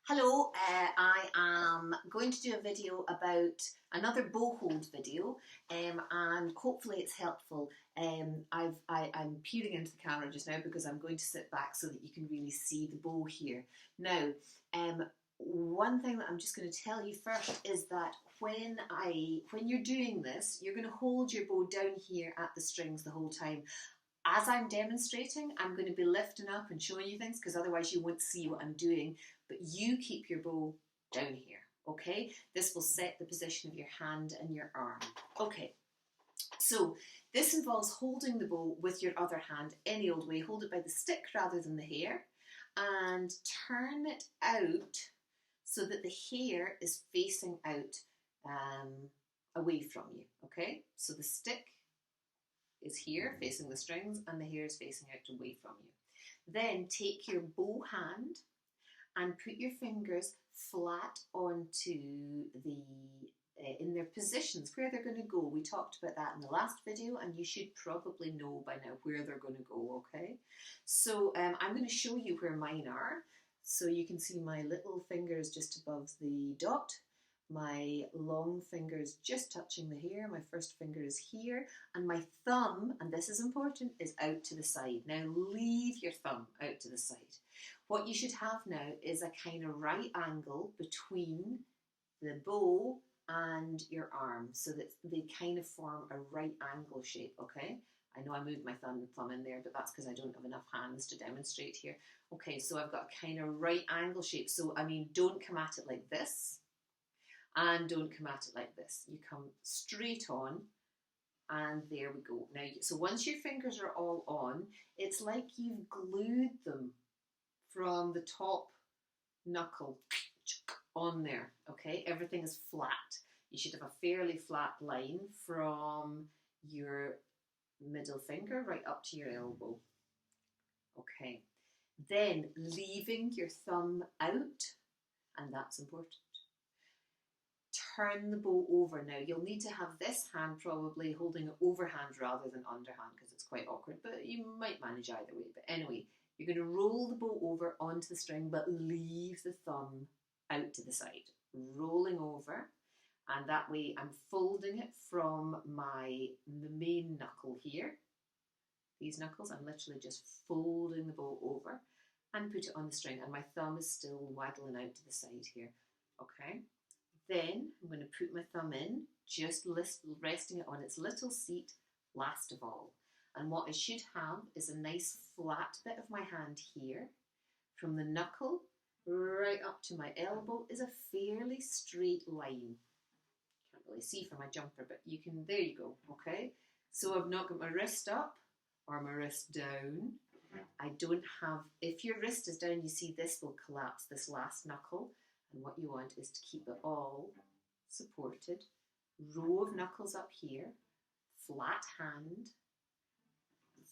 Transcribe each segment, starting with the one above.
Hello, I am going to do a video about another bow hold video, and hopefully it's helpful. I'm peering into the camera just now because I'm going to sit back so that you can really see the bow here. Now, one thing that I'm just going to tell you first is that when you're doing this, you're going to hold your bow down here at the strings the whole time. As I'm demonstrating, I'm going to be lifting up and showing you things because otherwise you won't see what I'm doing. But you keep your bow down here, okay? This will set the position of your hand and your arm. Okay, so this involves holding the bow with your other hand any old way. Hold it by the stick rather than the hair and turn it out so that the hair is facing out away from you, okay? So the stick is here facing the strings and the hair is facing out away from you. Then take your bow hand and put your fingers flat onto in their positions where they're going to go. We talked about that in the last video and you should probably know by now where they're going to go, okay? So I'm going to show you where mine are. So you can see my little fingers just above the dot. My long fingers just touching the hair. My first finger is here and my thumb, and this is important, is out to the side. Now leave your thumb out to the side. What you should have now is a kind of right angle between the bow and your arm so that they kind of form a right angle shape, okay? I know I moved my thumb in there, but that's because I don't have enough hands to demonstrate here. Okay, so I've got a kind of right angle shape. So, I mean, don't come at it like this. And don't come at it like this. You come straight on and there we go. Now, so once your fingers are all on, it's like you've glued them from the top knuckle on there, okay? Everything is flat. You should have a fairly flat line from your middle finger right up to your elbow. Okay. Then leaving your thumb out, and that's important. Turn the bow over. Now you'll need to have this hand probably holding it overhand rather than underhand because it's quite awkward, but you might manage either way. But anyway, you're going to roll the bow over onto the string but leave the thumb out to the side, rolling over, and that way I'm folding it from the main knuckle here. These knuckles, I'm literally just folding the bow over and put it on the string, and my thumb is still waggling out to the side here, okay? Then I'm going to put my thumb in, just resting it on its little seat last of all. And what I should have is a nice flat bit of my hand here. From the knuckle right up to my elbow is a fairly straight line. Can't really see from my jumper, but you can, there you go, okay? So I've not got my wrist up or my wrist down. I don't have, if your wrist is down, you see this will collapse, this last knuckle. And what you want is to keep it all supported. Row of knuckles up here, flat hand,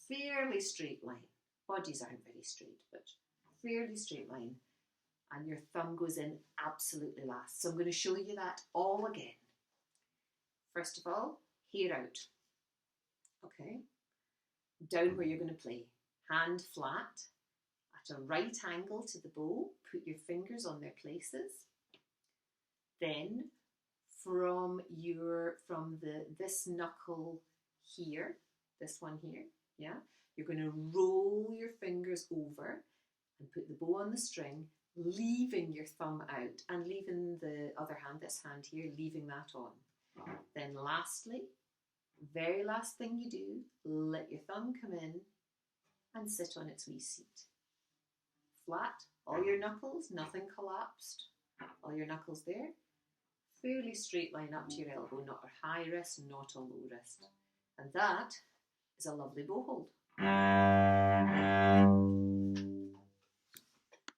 fairly straight line. Bodies aren't very straight, but fairly straight line. And your thumb goes in absolutely last. So I'm going to show you that all again. First of all, hair out. Okay. Down where you're going to play. Hand flat. At a right angle to the bow, put your fingers on their places. Then from this knuckle here, this one here, yeah, you're going to roll your fingers over and put the bow on the string, leaving your thumb out and leaving the other hand, this hand here, leaving that on. Then lastly, very last thing you do, let your thumb come in and sit on its wee seat. Flat, all your knuckles, nothing collapsed, all your knuckles there, fairly straight line up to your elbow, not a high wrist, not a low wrist. And that is a lovely bow hold.